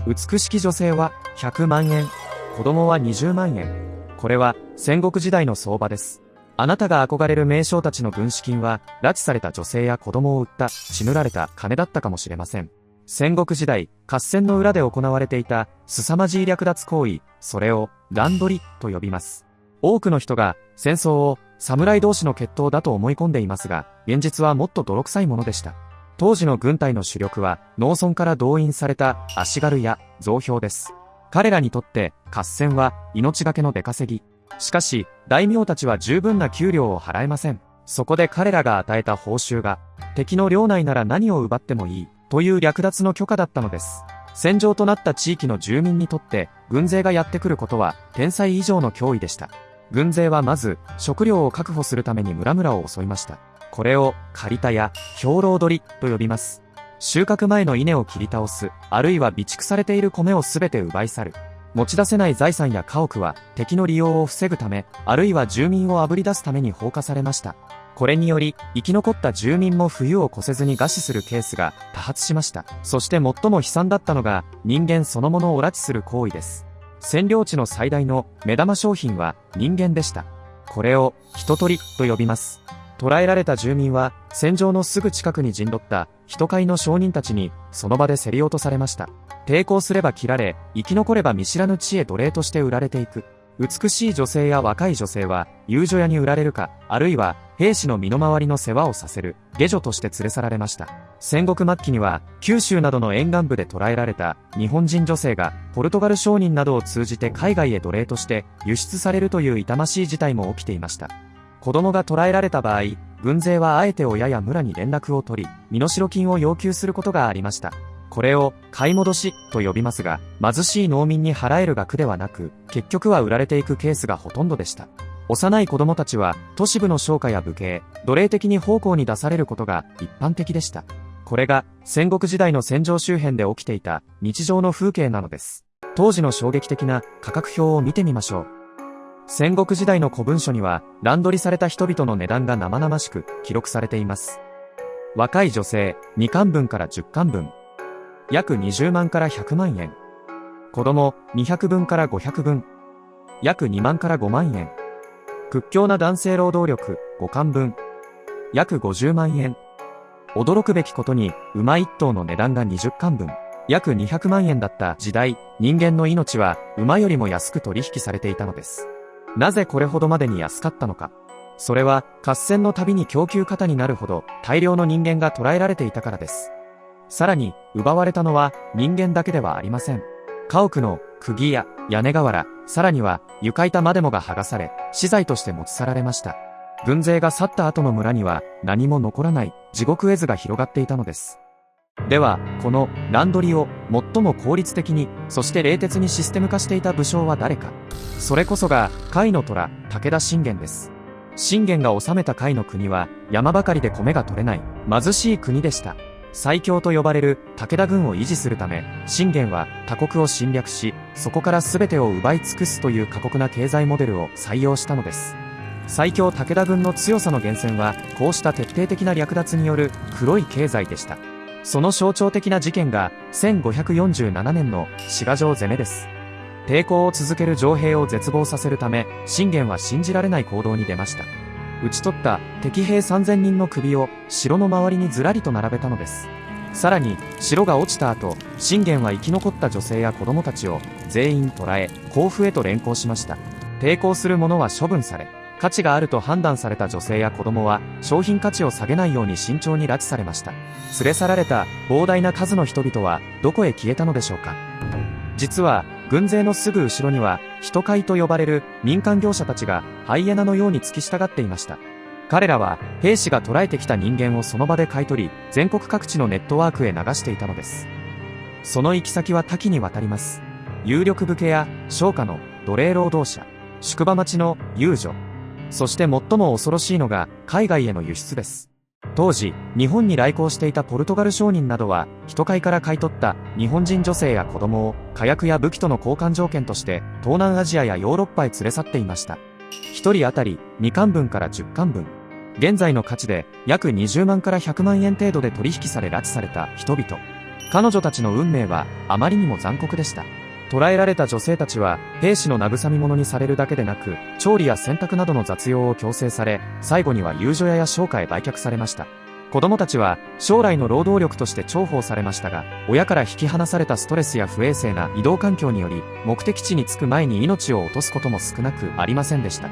美しき女性は100万円、子供は20万円。これは戦国時代の相場です。あなたが憧れる名将たちの軍資金は、拉致された女性や子供を売った血塗られた金だったかもしれません。戦国時代、合戦の裏で行われていた凄まじい略奪行為、それを乱取りと呼びます。多くの人が戦争を侍同士の決闘だと思い込んでいますが、現実はもっと泥臭いものでした。当時の軍隊の主力は農村から動員された足軽や増兵です。彼らにとって合戦は命がけの出稼ぎ。しかし、大名たちは十分な給料を払えません。そこで彼らが与えた報酬が、敵の領内なら何を奪ってもいい、という略奪の許可だったのです。戦場となった地域の住民にとって、軍勢がやってくることは、天災以上の脅威でした。軍勢はまず、食料を確保するために村々を襲いました。これを、借り田や、兵糧取り、と呼びます。収穫前の稲を切り倒す、あるいは備蓄されている米をすべて奪い去る。持ち出せない財産や家屋は敵の利用を防ぐため、あるいは住民をあぶり出すために放火されました。これにより、生き残った住民も冬を越せずに餓死するケースが多発しました。そして最も悲惨だったのが、人間そのものを拉致する行為です。占領地の最大の目玉商品は人間でした。これを人取りと呼びます。捕らえられた住民は、戦場のすぐ近くに陣取った人飼いの商人たちにその場で競り落とされました。抵抗すれば切られ、生き残れば見知らぬ地へ奴隷として売られていく。美しい女性や若い女性は遊女屋に売られるか、あるいは兵士の身の回りの世話をさせる下女として連れ去られました。戦国末期には九州などの沿岸部で捕らえられた日本人女性がポルトガル商人などを通じて海外へ奴隷として輸出されるという痛ましい事態も起きていました。子供が捕らえられた場合、軍勢はあえて親や村に連絡を取り、身代金を要求することがありました。これを買い戻しと呼びますが、貧しい農民に払える額ではなく、結局は売られていくケースがほとんどでした。幼い子供たちは都市部の商家や武家、奴隷的に奉公に出されることが一般的でした。これが戦国時代の戦場周辺で起きていた日常の風景なのです。当時の衝撃的な価格表を見てみましょう。戦国時代の古文書には、乱取りされた人々の値段が生々しく記録されています。若い女性、2貫分から10貫分。約20万から100万円。子供、200分から500分。約2万から5万円。屈強な男性労働力、5貫分。約50万円。驚くべきことに、馬1頭の値段が20貫分。約200万円だった時代、人間の命は馬よりも安く取引されていたのです。なぜこれほどまでに安かったのか。それは合戦のたびに供給過多になるほど大量の人間が捕らえられていたからです。さらに奪われたのは人間だけではありません。家屋の釘や屋根瓦、さらには床板までもが剥がされ、資材として持ち去られました。軍勢が去った後の村には何も残らない地獄絵図が広がっていたのです。では、この乱取りを最も効率的に、そして冷徹にシステム化していた武将は誰か。それこそが、甲斐の虎、武田信玄です。信玄が治めた甲斐の国は、山ばかりで米が取れない、貧しい国でした。最強と呼ばれる武田軍を維持するため、信玄は他国を侵略し、そこから全てを奪い尽くすという過酷な経済モデルを採用したのです。最強武田軍の強さの源泉は、こうした徹底的な略奪による黒い経済でした。その象徴的な事件が1547年の滋賀城攻めです。抵抗を続ける城兵を絶望させるため、信玄は信じられない行動に出ました。討ち取った敵兵3000人の首を城の周りにずらりと並べたのです。さらに、城が落ちた後、信玄は生き残った女性や子供たちを全員捕らえ、甲府へと連行しました。抵抗する者は処分され、価値があると判断された女性や子供は商品価値を下げないように慎重に拉致されました。連れ去られた膨大な数の人々はどこへ消えたのでしょうか。実は軍勢のすぐ後ろには人飼いと呼ばれる民間業者たちがハイエナのように付き従っていました。彼らは兵士が捕らえてきた人間をその場で買い取り、全国各地のネットワークへ流していたのです。その行き先は多岐にわたります。有力武家や商家の奴隷労働者、宿場町の遊女、そして最も恐ろしいのが海外への輸出です。当時、日本に来航していたポルトガル商人などは、人買いから買い取った日本人女性や子供を火薬や武器との交換条件として東南アジアやヨーロッパへ連れ去っていました。1人当たり2貫分から10貫分。現在の価値で約20万から100万円程度で取引され拉致された人々。彼女たちの運命はあまりにも残酷でした。捕らえられた女性たちは兵士の慰み者にされるだけでなく、調理や洗濯などの雑用を強制され、最後には遊女屋や商家へ売却されました。子供たちは将来の労働力として重宝されましたが、親から引き離されたストレスや不衛生な移動環境により、目的地に着く前に命を落とすことも少なくありませんでした。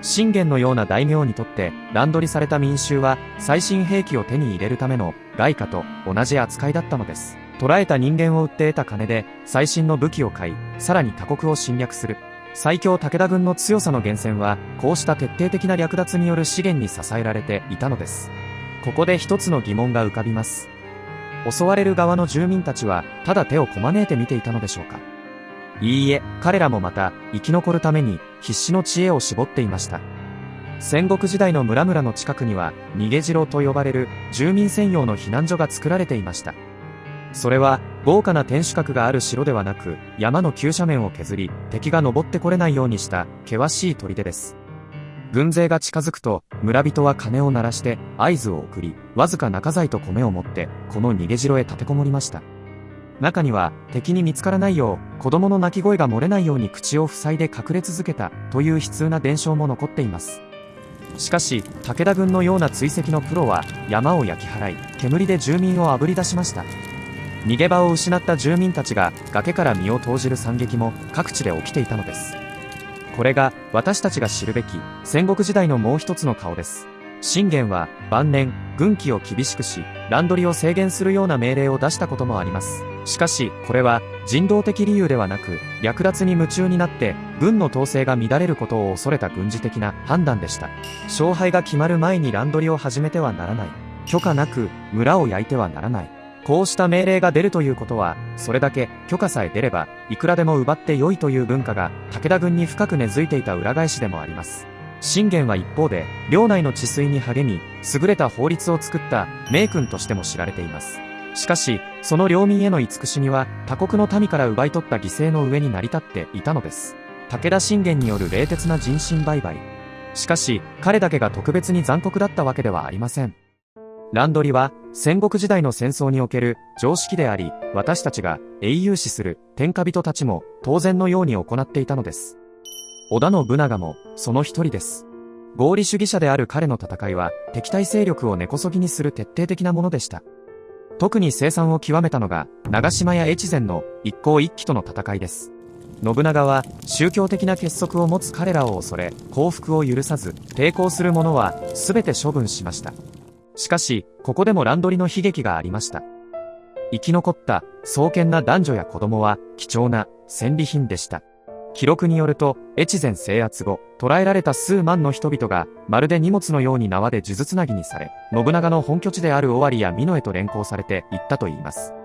信玄のような大名にとって、乱取りされた民衆は最新兵器を手に入れるための外貨と同じ扱いだったのです。捕らえた人間を売って得た金で最新の武器を買い、さらに他国を侵略する。最強武田軍の強さの源泉は、こうした徹底的な略奪による資源に支えられていたのです。ここで一つの疑問が浮かびます。襲われる側の住民たちは、ただ手をこまねいて見ていたのでしょうか。いいえ、彼らもまた、生き残るために、必死の知恵を絞っていました。戦国時代の村々の近くには、逃げ城と呼ばれる、住民専用の避難所が作られていました。それは、豪華な天守閣がある城ではなく、山の急斜面を削り、敵が登ってこれないようにした、険しい砦です。軍勢が近づくと、村人は鐘を鳴らして合図を送り、わずか中材と米を持って、この逃げ城へ立てこもりました。中には、敵に見つからないよう、子供の泣き声が漏れないように口を塞いで隠れ続けた、という悲痛な伝承も残っています。しかし、武田軍のような追跡のプロは、山を焼き払い、煙で住民をあぶり出しました。逃げ場を失った住民たちが崖から身を投じる惨劇も各地で起きていたのです。これが私たちが知るべき戦国時代のもう一つの顔です。信玄は晩年軍紀を厳しくし、乱取りを制限するような命令を出したこともあります。しかしこれは人道的理由ではなく、略奪に夢中になって軍の統制が乱れることを恐れた軍事的な判断でした。勝敗が決まる前に乱取りを始めてはならない。許可なく村を焼いてはならない。こうした命令が出るということは、それだけ許可さえ出れば、いくらでも奪って良いという文化が武田軍に深く根付いていた裏返しでもあります。信玄は一方で、領内の治水に励み、優れた法律を作った名君としても知られています。しかし、その領民への慈しみは、他国の民から奪い取った犠牲の上に成り立っていたのです。武田信玄による冷徹な人身売買。しかし、彼だけが特別に残酷だったわけではありません。乱取りは戦国時代の戦争における常識であり、私たちが英雄視する天下人たちも当然のように行っていたのです。織田信長もその一人です。合理主義者である彼の戦いは敵対勢力を根こそぎにする徹底的なものでした。特に凄惨を極めたのが長島や越前の一向一揆との戦いです。信長は宗教的な結束を持つ彼らを恐れ、降伏を許さず、抵抗する者は全て処分しました。しかし、ここでも乱取りの悲劇がありました。生き残った壮健な男女や子供は貴重な戦利品でした。記録によると、越前制圧後、捕らえられた数万の人々が、まるで荷物のように縄で数珠つなぎにされ、信長の本拠地である尾張や美濃へと連行されていったといいます。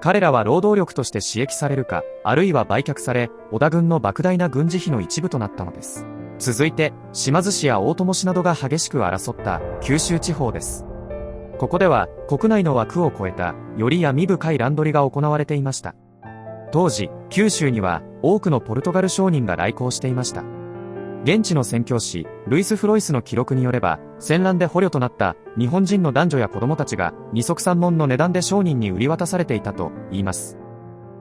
彼らは労働力として刺激されるか、あるいは売却され、織田軍の莫大な軍事費の一部となったのです。続いて、島津氏や大友氏などが激しく争った九州地方です。ここでは、国内の枠を超えた、より闇深い乱取りが行われていました。当時、九州には、多くのポルトガル商人が来航していました。現地の宣教師、ルイス・フロイスの記録によれば、戦乱で捕虜となった日本人の男女や子供たちが、二足三門の値段で商人に売り渡されていたと言います。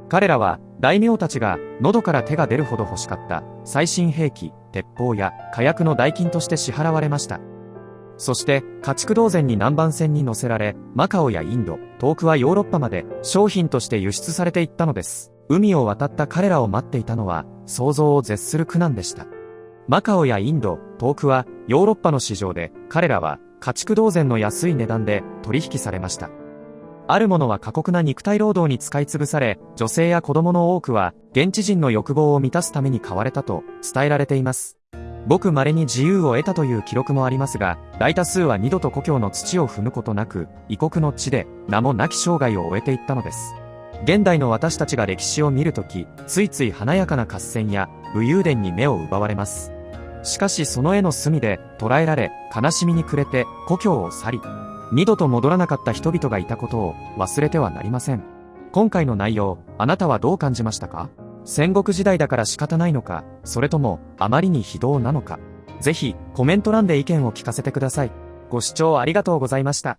彼らは、大名たちが喉から手が出るほど欲しかった最新兵器、鉄砲や火薬の代金として支払われました。そして、家畜同然に南蛮船に乗せられ、マカオやインド、遠くはヨーロッパまで商品として輸出されていったのです。海を渡った彼らを待っていたのは、想像を絶する苦難でした。マカオやインド、遠くはヨーロッパの市場で、彼らは家畜同然の安い値段で取引されました。ある者は過酷な肉体労働に使い潰され、女性や子供の多くは、現地人の欲望を満たすために買われたと伝えられています。ごく稀に自由を得たという記録もありますが、大多数は二度と故郷の土を踏むことなく、異国の地で名もなき生涯を終えていったのです。現代の私たちが歴史を見るとき、ついつい華やかな合戦や武勇伝に目を奪われます。しかしその絵の隅で捕らえられ、悲しみに暮れて故郷を去り、二度と戻らなかった人々がいたことを忘れてはなりません。今回の内容、あなたはどう感じましたか？戦国時代だから仕方ないのか、それともあまりに非道なのか。ぜひコメント欄で意見を聞かせてください。ご視聴ありがとうございました。